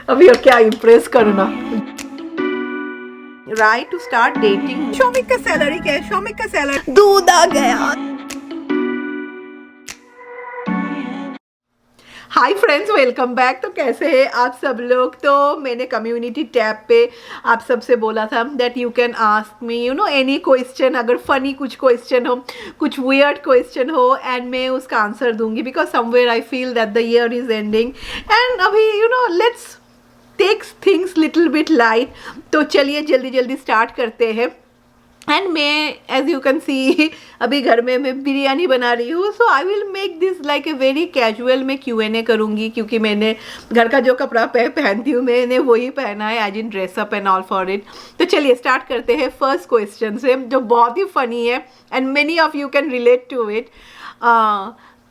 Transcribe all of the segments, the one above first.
अभी और क्या इम्प्रेस करना। Right to start dating. Shoumik का सैलरी क्या है? शौमिक का सैलरी दूध आ गया। Hi friends, welcome back. तो कैसे हैं आप सब लोग? तो मैंने कम्युनिटी टैब पे आप सबसे बोला था that you can ask me any question, अगर फनी कुछ क्वेश्चन हो, कुछ वियर्ड क्वेश्चन हो, एंड मैं उसका आंसर दूंगी because somewhere I feel that the year is ending and अभी let's takes things little bit light. तो चलिए जल्दी जल्दी स्टार्ट करते हैं। एंड मैं एज यू कैन सी अभी घर में मैं बिरयानी बना रही हूँ, so I will make this like a very casual. मैं Q&A करूँगी क्योंकि मैंने घर का जो कपड़ा पहनती हूँ मैंने वही पहना है, as in dress up and all for it. तो चलिए स्टार्ट करते हैं फर्स्ट क्वेश्चन से जो बहुत ही फनी है and many of you can relate to it.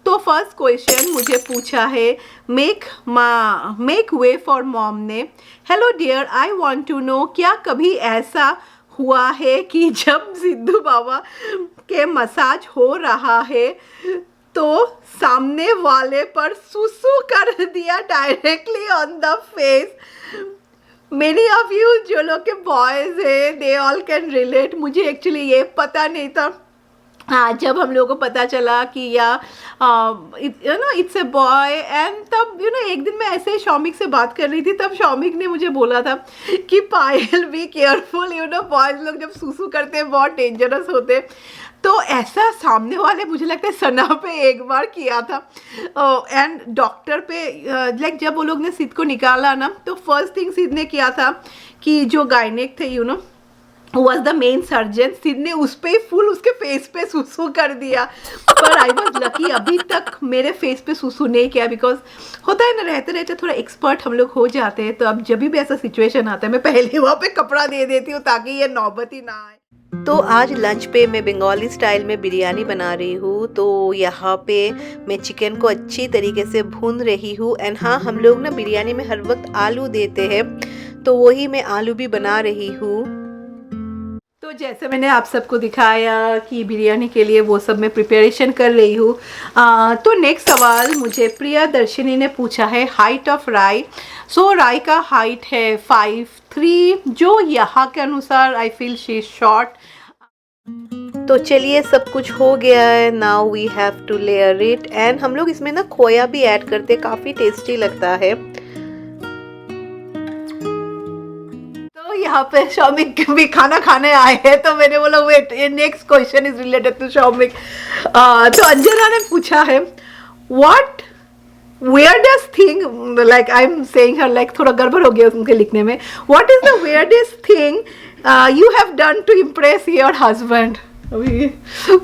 तो फर्स्ट क्वेश्चन मुझे पूछा है मेक वे फॉर मॉम ने। Hello dear, I want to know, क्या कभी ऐसा हुआ है कि जब सिद्धू बाबा के मसाज हो रहा है तो सामने वाले पर सुसु कर दिया directly on the face? Many of you जो लोग के बॉयज़ हैं दे ऑल कैन रिलेट। मुझे एक्चुअली ये पता नहीं था, हाँ जब हम लोगों को पता चला कि इट्स ए बॉय, एंड तब एक दिन मैं ऐसे ही शौमिक से बात कर रही थी, तब शौमिक ने मुझे बोला था कि पायल बी केयरफुल, बॉयज़ लोग जब सूसू करते हैं बहुत डेंजरस होते हैं। तो ऐसा सामने वाले मुझे लगता है सना पे एक बार किया था एंड डॉक्टर पे लाइक जब वो लोग ने सिद्ध को निकाला ना, तो फर्स्ट थिंग सिद्ध ने किया था कि जो गायनेक थे was the main surgeon, सिद्ध ने उस पे फुल उसके फेस पे सुसु कर दिया। पर आई वॉज लकी, अभी तक मेरे फेस पे सुसु नहीं किया बिकॉज होता है ना, रहते रहते थोड़ा एक्सपर्ट हम लोग हो जाते हैं। तो अब जब भी ऐसा सिचुएशन आता है मैं पहले वहाँ पे कपड़ा दे देती हूँ ताकि ये नौबत ही ना आए। तो आज लंच पे मैं बंगाली स्टाइल में बिरयानी बना रही हूँ। तो यहाँ पे मैं चिकन को अच्छी तरीके से भून रही हूँ एंड हाँ, हम लोग ना बिरयानी में हर वक्त आलू देते हैं, तो वही मैं आलू भी बना रही हूँ। तो जैसे मैंने आप सबको दिखाया कि बिरयानी के लिए वो सब मैं प्रिपरेशन कर रही हूँ। तो नेक्स्ट सवाल मुझे प्रिया दर्शनी ने पूछा है, हाइट ऑफ राय। सो राय का हाइट है 5'3", जो यहाँ के अनुसार I feel she is short. तो चलिए सब कुछ हो गया है, now we have to layer it एंड हम लोग इसमें ना खोया भी ऐड करते, काफ़ी टेस्टी लगता है। यहाँ पे शौमिक भी खाना खाने आए हैं, तो मैंने बोला वेट, ये next question is related to Shoumik. तो अंजना ने पूछा है, what weirdest thing, like I'm saying her like थोड़ा गड़बड़ हो गया उनके लिखने में, what is the weirdest thing you have done to impress your husband? अभी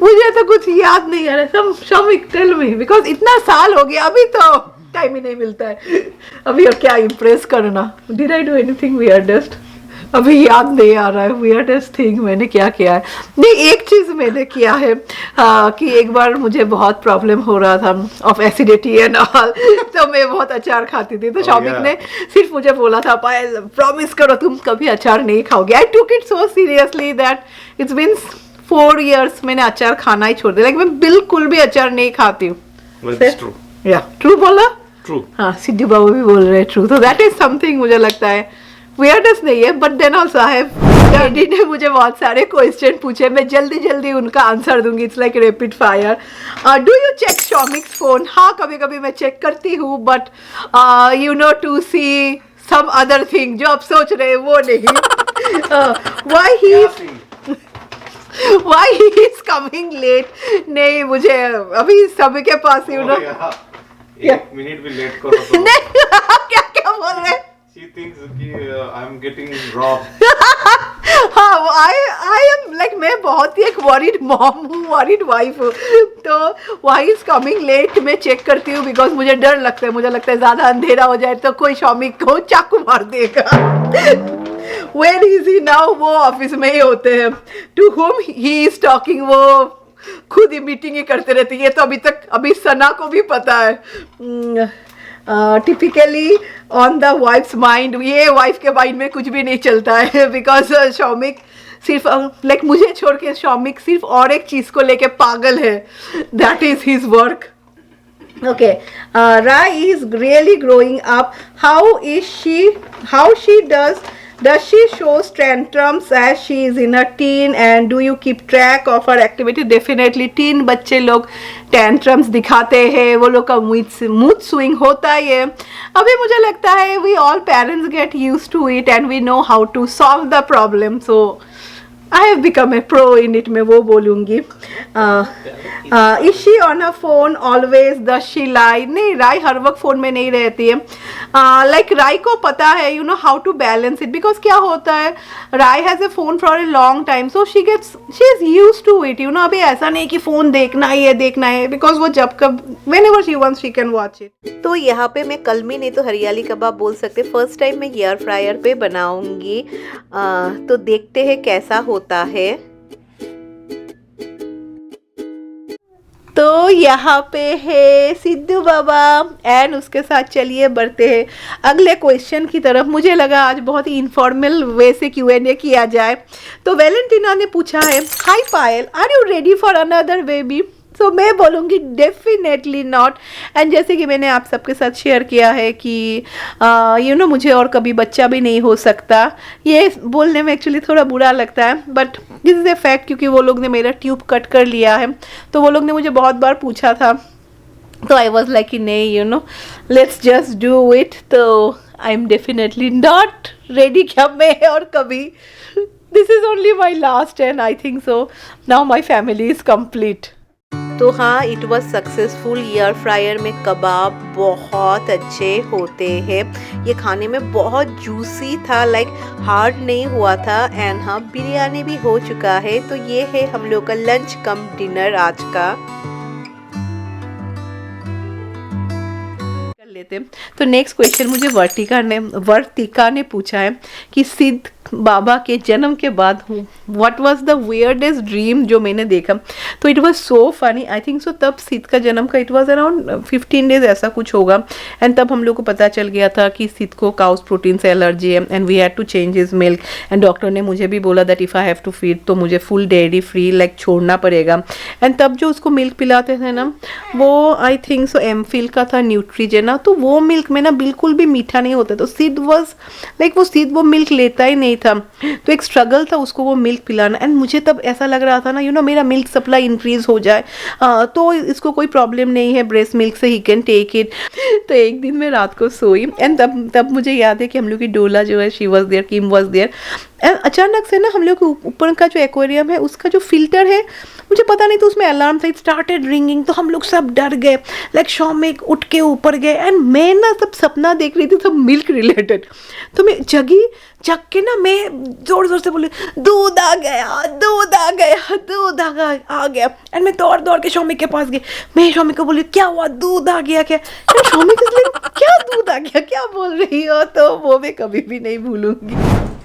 मुझे तो कुछ याद नहीं आ रहा। शौमिक टेल मी, बिकॉज इतना साल हो गया, अभी तो टाइम ही नहीं मिलता है। अभी और क्या इम्प्रेस करना। Did I do anything weirdest? अभी याद नहीं आ रहा है weirdest थिंग मैंने क्या किया है। नहीं, एक चीज़ मैंने किया है कि एक बार मुझे बहुत प्रॉब्लम हो रहा था ऑफ एसिडिटी एंड ऑल, तो मैं बहुत अचार खाती थी। तो शौमिक ने सिर्फ मुझे बोला था, पायल प्रॉमिस करो तुम कभी अचार नहीं खाओगे। I took it so seriously that it's been 4 years मैंने अचार खाना ही छोड़ दिया। लाइक मैं बिल्कुल भी अचार नहीं खाती हूँ। ट्रू बोला? ट्रू। हाँ, सिद्धू बाबू भी बोल रहे हैं ट्रू। तो दैट इज समथिंग मुझे लगता है weirdest नहीं है, but then also I have, daddy ने मुझे बहुत सारे क्वेश्चन पूछे, मैं जल्दी जल्दी उनका आंसर दूंगी। It's like rapid fire. Do you check Shoumik's phone? हाँ, कभी कभी मैं चेक करती हूँ, but to see some other thing जो आप सोच रहे हैं वो नहीं। Why he is coming late? नहीं, मुझे अभी सभी के पास एक मिनट भी लेट करो नहीं। क्या क्या बोल रहे हैं? She thinks I'm getting robbed. हाँ, I am like, मैं बहुत ही एक worried mom हूँ, worried wife हूँ। तो why is coming late मैं चेक करती हूँ बिकॉज मुझे डर लगता है। मुझे लगता है ज़्यादा अंधेरा हो जाए तो कोई शौमिक को चाकू मार देगा। Where is he now? वो ऑफिस में ही होते हैं। To whom he is talking? वो खुद ही मीटिंग ही करते रहते हैं। ये तो अभी सना को भी पता है। Typically on the wife's mind, ये वाइफ के माइंड में कुछ भी नहीं चलता है बिकॉज शौमिक सिर्फ लाइक मुझे छोड़ के शौमिक सिर्फ और एक चीज़ को लेके पागल है, that is his work. Okay, Rai is really growing up. How she does she shows tantrums as she is in a teen, and do you keep track of her activity? Definitely teen बच्चे लोग tantrums दिखाते हैं, वो लोग का mood swing होता ही है. अभी मुझे लगता है we all parents get used to it and we know how to solve the problem. So I have become a pro in it, मैं वो बोलूँगी. Is she on her phone always? Does she lie? नहीं, राय हर वक्त phone में नहीं रहती है. Like राय को पता है you know how to balance it, because क्या होता है, राय has a phone for a long time, so she is used to it, you know. अभी ऐसा नहीं कि फ़ोन देखना है, because वो जब कब whenever she wants she can watch it. तो यहाँ पे मैं कलमी नहीं तो हरियाली कबाब बोल सकते. फर्स्ट टाइम मैं एयर फ्रायर पे बनाऊंगी, तो देखते हैं कैसा होता है. तो यहाँ पे है सिद्धू बाबा एंड उसके साथ चलिए बढ़ते हैं अगले क्वेश्चन की तरफ. मुझे लगा आज बहुत ही इनफॉर्मल वे से Q&A किया जाए. तो वैलेंटिना ने पूछा है, hi Payal, are you ready for another baby? तो मैं बोलूँगी डेफिनेटली नॉट. एंड जैसे कि मैंने आप सबके साथ शेयर किया है कि यू नो मुझे और कभी बच्चा भी नहीं हो सकता. ये बोलने में एक्चुअली थोड़ा बुरा लगता है, but this is a fact, क्योंकि वो लोग ने मेरा ट्यूब कट कर लिया है. तो वो लोग ने मुझे बहुत बार पूछा था, तो आई वॉज लाइक कि नहीं, you know let's just do it. तो I am definitely not ready क्या मैं और कभी. This is only my last and I think so now my family is complete. तो हाँ, it was successful. Air fryer में कबाब बहुत अच्छे होते हैं. ये खाने में बहुत जूसी था, लाइक हार्ड नहीं हुआ था. एंड हाँ, बिरयानी भी हो चुका है. तो ये है हम लोग का लंच कम डिनर आज का. कर लेते. तो नेक्स्ट क्वेश्चन मुझे वर्तिका ने पूछा है कि सिद्ध बाबा के जन्म के बाद हूँ, what was the weirdest dream जो मैंने देखा. तो it was so funny. I think सो तब सिद्ध का जन्म का इट वाज अराउंड 15 डेज ऐसा कुछ होगा. एंड तब हम लोग को पता चल गया था कि सिद्ध को काउस प्रोटीन से एलर्जी है and we had to change his milk. And doctor ने मुझे भी बोला that if I have to feed तो मुझे फुल डेयरी फ्री लाइक छोड़ना पड़ेगा. एंड तब जो उसको मिल्क पिलाते थे ना, वो आई थिंक सो एमफिल का था, न्यूट्रीजेना. तो वो मिल्क में ना बिल्कुल भी मीठा नहीं होता. तो सिद्ध वॉज लाइक वो मिल्क लेता ही नहीं था. तो एक स्ट्रगल था उसको वो मिल्क पिलाना. एंड मुझे तब ऐसा लग रहा था ना, यू नो मेरा मिल्क सप्लाई इंक्रीज हो जाए, तो इसको कोई प्रॉब्लम नहीं है, ब्रेस्ट मिल्क से ही कैन टेक इट. तो एक दिन मैं रात को सोई एंड तब मुझे याद है कि हम लोग की डोला जो है, she was there, Kim was there. And अचानक से ना हम लोग के ऊपर का जो एक्वेरियम है उसका जो फिल्टर है, मुझे पता नहीं तो उसमें अलार्म था, इट स्टार्टेड रिंगिंग. तो हम लोग सब डर गए, लाइक शौमिक उठ के ऊपर गए. एंड मैं ना सब सपना देख रही थी, सब मिल्क रिलेटेड. तो मैं जग के ना मैं जोर जोर से बोली, दूध आ गया, दूध आ गया, दूध आ गया. एंड मैं दौड़ के शौमिक के पास गई. मैं शौमिक को बोली, क्या हुआ, दूध आ गया क्या? एंड शौमिक क्या दूध आ गया, क्या बोल रही हो? तो वो मैं कभी भी नहीं भूलूंगी.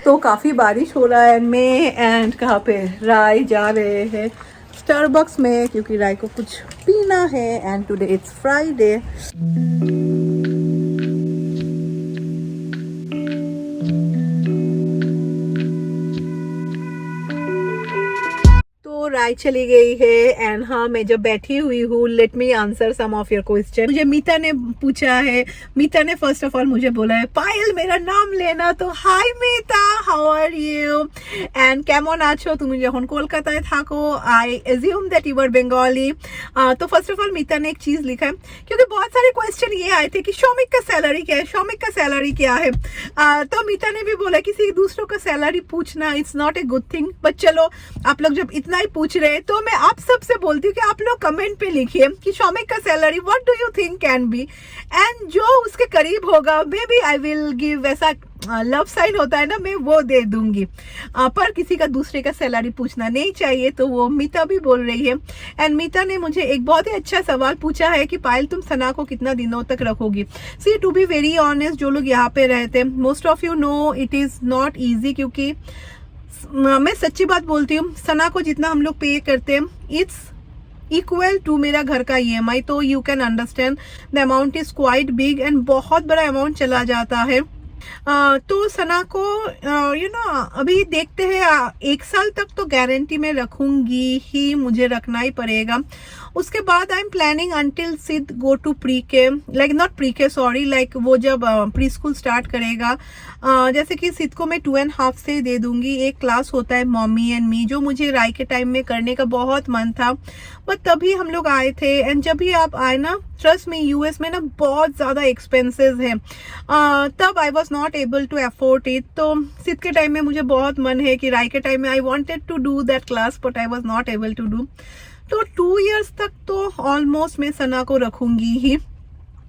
तो काफ़ी बारिश हो रहा है एंड कहाँ पे राय जा रहे हैं स्टारबक्स में, क्योंकि राय को कुछ पीना है. And today it's Friday. राय चली गई है. एंड हाँ, मैं जब बैठी हुई हूँ, let me answer some of your question. मुझे मीता ने पूछा है. मीता ने फर्स्ट ऑफ ऑल मुझे बोला है, पायल मेरा नाम लेना. तो hi Mita, how are you and केमन आछो তুমি যখন কলকাতায় থাকো? I assume that you are Bengali. तो फर्स्ट ऑफ ऑल मीता ने एक चीज लिखा है, क्योंकि बहुत सारे क्वेश्चन ये आए थे कि शौमिक का सैलरी क्या है, शौमिक का सैलरी क्या है. तो मीता ने भी बोला किसी दूसरों का सैलरी पूछना it's not a good thing. But चलो, आप लोग जब इतना ही पूछ रहे हैं तो मैं आप सबसे बोलती हूँ कि आप लोग कमेंट पे लिखिए कि शौमिक का salary what do you think can be. And जो उसके करीब होगा maybe I will give, ऐसा लव साइन होता है ना, मैं वो दे दूंगी. पर किसी का दूसरे का सैलरी पूछना नहीं चाहिए. तो वो मीता भी बोल रही है. एंड मीता ने मुझे एक बहुत ही अच्छा सवाल पूछा है कि पायल तुम सना को कितना दिनों तक रखोगी. सी टू बी वेरी ऑनेस्ट, जो लोग यहाँ पे रहते हैं, most of you know it is not easy. क्योंकि मैं सच्ची बात बोलती हूँ, सना को जितना हम लोग पे करते हैं इट्स इक्वल टू मेरा घर का EMI. तो you can understand the amount is quite big and बहुत बड़ा अमाउंट चला जाता है. तो सना को यू नो अभी देखते हैं, 1 साल तक तो गारंटी में रखूंगी ही, मुझे रखना ही पड़ेगा. उसके बाद I am planning until Sid go to pre K, like not pre K sorry, like वो जब प्री स्कूल स्टार्ट करेगा, जैसे कि सिद को मैं 2.5 से दे दूंगी। एक क्लास होता है मॉमी एंड मी, जो मुझे राय के टाइम में करने का बहुत मन था, बट तभी हम लोग आए थे। एंड जब भी आप आए ना, ट्रस्ट में यूएस में ना बहुत ज़्यादा एक्सपेंसेस है, तब I was not able to afford it. तो सिद के टाइम में मुझे बहुत मन है कि राय के टाइम में I wanted to do that class, but I was not able to do. तो 2 years तक तो ऑलमोस्ट मैं सना को रखूंगी ही,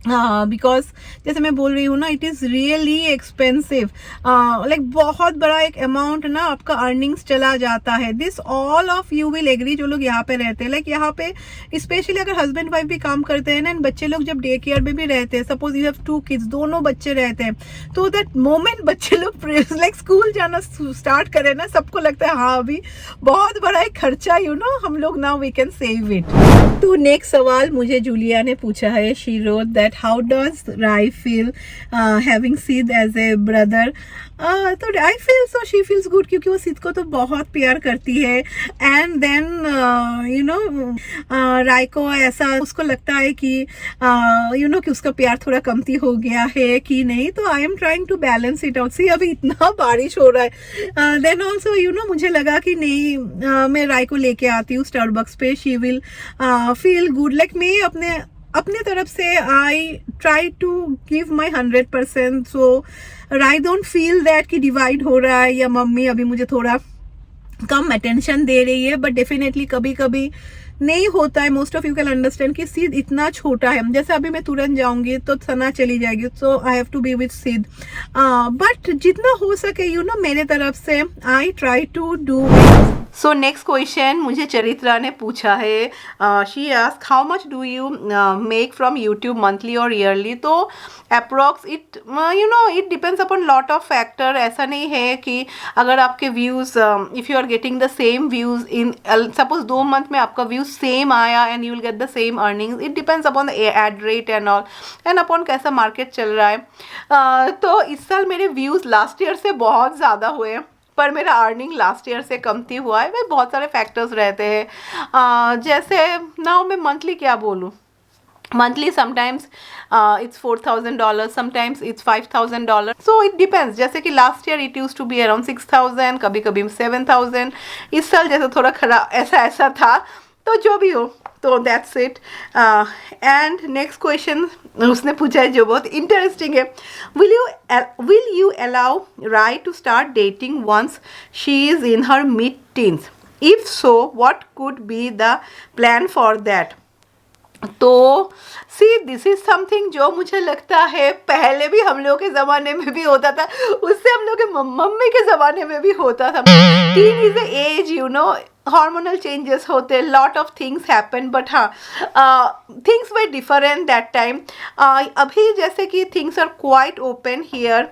बिकॉज जैसे मैं बोल रही हूँ ना, it is really expensive, like बहुत बड़ा एक अमाउंट ना आपका अर्निंग्स चला जाता है। This all of you will agree जो लोग यहाँ पे रहते हैं, लाइक यहाँ पे स्पेशली अगर हस्बैंड वाइफ भी काम करते हैं ना, एंड बच्चे लोग जब डे केयर में भी रहते हैं, सपोज यू हैव 2 kids, दोनों बच्चे रहते हैं, तो दैट मोमेंट बच्चे लोग लाइक स्कूल जाना स्टार्ट करें ना, सबको लगता है हाँ अभी बहुत बड़ा एक खर्चा, यू नो, हम लोग now we can save it. तो नेक्स्ट सवाल मुझे जूलिया ने पूछा है, she wrote that how does Rai feel having Sid as a brother? तो I feel so she feels good, क्योंकि वो सिद को तो बहुत प्यार करती है। एंड देन यू नो राय को ऐसा उसको लगता है कि यू नो कि उसका प्यार थोड़ा कमती हो गया है कि नहीं, तो I am trying to balance it out. See अभी इतना बारिश हो रहा है, देन ऑल्सो यू नो मुझे लगा कि नहीं मैं राय को लेके आती हूँ स्टारबक्स पे, she will feel good. Like मैं अपने तरफ से I try to give my 100%, so Rai don't feel that कि डिवाइड हो रहा है या मम्मी अभी मुझे थोड़ा कम अटेंशन दे रही है। बट डेफिनेटली कभी कभी नहीं होता है, most of you can understand कि सिद इतना छोटा है, जैसे अभी मैं तुरंत जाऊंगी तो सना चली जाएगी, so I have to be with Sid. But जितना हो सके यू नो मेरे तरफ से I try to do. So next question मुझे चरित्रा ने पूछा है, she ask how much do you make from YouTube monthly और ईयरली? तो approx it you know it depends upon lot of factor. ऐसा नहीं है कि अगर आपके views if you are getting the same views in suppose 2 month में आपका व्यूज़ सेम आया and you will get the same earnings, it depends upon the ad rate and all and upon कैसा मार्केट चल रहा है। तो इस साल मेरे व्यूज़ लास्ट ईयर से बहुत ज़्यादा हुए, पर मेरा अर्निंग लास्ट ईयर से कमती हुआ है। भाई बहुत सारे फैक्टर्स रहते हैं, जैसे नाउ मैं मंथली क्या बोलूँ, monthly sometimes it's $4,000, sometimes it's $5,000, so it depends. जैसे कि last year it use to be around 6,000, कभी कभी 7,000। इस साल जैसे थोड़ा खराब ऐसा था, तो जो भी हो तो that's it. And next question उसने पूछा है जो बहुत इंटरेस्टिंग है, will you allow Rai to start dating once she is in her mid teens? If so what could be the plan for that? तो सी दिस इज समथिंग जो मुझे लगता है पहले भी हम लोग के ज़माने में भी होता था, उससे हम लोग के मम्मी के ज़माने में भी होता था। Teen is a age you know, hormonal changes होते, lot of things happen, but हाँ things way different that time. अभी जैसे कि things are quite open here,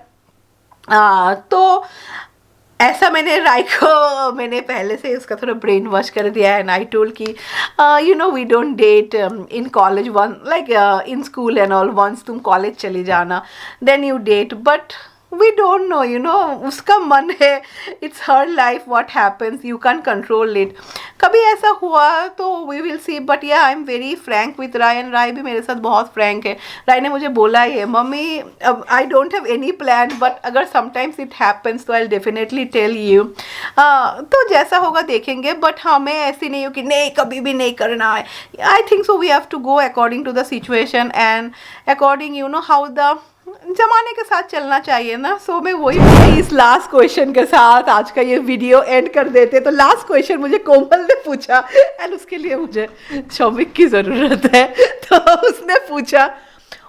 तो ऐसा मैंने राय को मैंने पहले से उसका थोड़ा ब्रेन वॉश कर दिया है। आई टोल्ड कि you know we don't date in college, one like in school and all, once तुम कॉलेज चले जाना then you date, but we don't know you know उसका मन है, it's her life, what happens you can't control it। कभी ऐसा हुआ तो we will see, but yeah I'm very frank with Rai and Rai भी मेरे साथ बहुत frank है। Rai ने मुझे बोला है mummy I don't have any plan, but अगर sometimes it happens तो I'll definitely tell you। तो जैसा होगा देखेंगे, but हाँ मैं ऐसी नहीं हूँ कि नहीं कभी भी नहीं करना है। I think so we have to go according to the situation and according you know how the जमाने के साथ चलना चाहिए ना। सो मैं वही इस लास्ट क्वेश्चन के साथ आज का ये वीडियो एंड कर देते। तो लास्ट क्वेश्चन मुझे कोमल ने पूछा एंड उसके लिए मुझे शौमिक की ज़रूरत है। तो उसने पूछा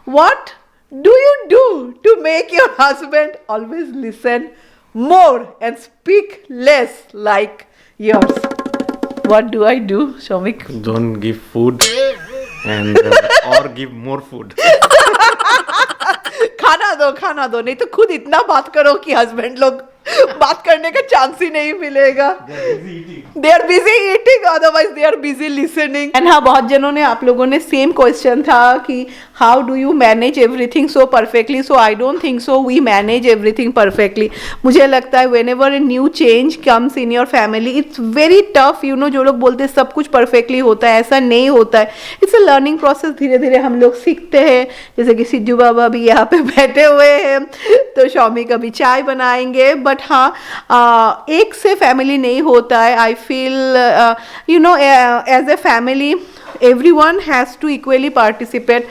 what do you do to make your husband always listen more and speak less like yours? What do I do Shoumik? Don't give food and or give more food. खाना दो, नहीं तो खुद इतना बात करो कि हस्बैंड लोग बात करने का चांस ही नहीं मिलेगा। They are busy eating, otherwise they are busy listening. And हाँ बहुत जनों ने आप लोगों ने सेम क्वेश्चन था कि how do you manage everything so perfectly, so I don't think so we manage everything perfectly. मुझे लगता है whenever a new change comes in your family it's very tough. You know, जो लोग बोलते हैं सब कुछ परफेक्टली होता है, ऐसा नहीं होता है. It's a learning process. धीरे धीरे हम लोग सीखते हैं. जैसे कि सिद्धू बाबा भी यहाँ पे बैठे हुए हैं, तो शौमिक अभी चाय बनाएंगे. बट हाँ, एक से फैमिली नहीं होता है. I feel you know as a family everyone has to equally participate,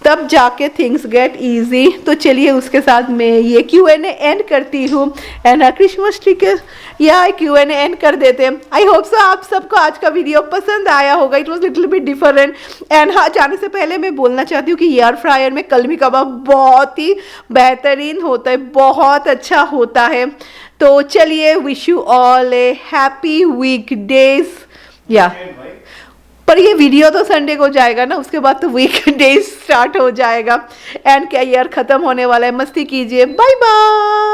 तब जाके थिंग्स गेट ईजी. तो चलिए उसके साथ मैं ये Q&A एंड करती हूँ. एंड क्रिसमस ट्री के या Q&A एंड कर देते हैं. आई होप सो आप सबको आज का वीडियो पसंद आया होगा. It was little bit different. And हाँ, जाने से पहले मैं बोलना चाहती हूँ कि एयर फ्रायर में कलमी कबाब बहुत ही बेहतरीन होता है, बहुत अच्छा होता है. तो चलिए, wish you all a happy weekdays. या पर ये वीडियो तो संडे को जाएगा ना, उसके बाद तो वीक डेज स्टार्ट हो जाएगा. एंड क्या ईयर खत्म होने वाला है. मस्ती कीजिए. Bye bye.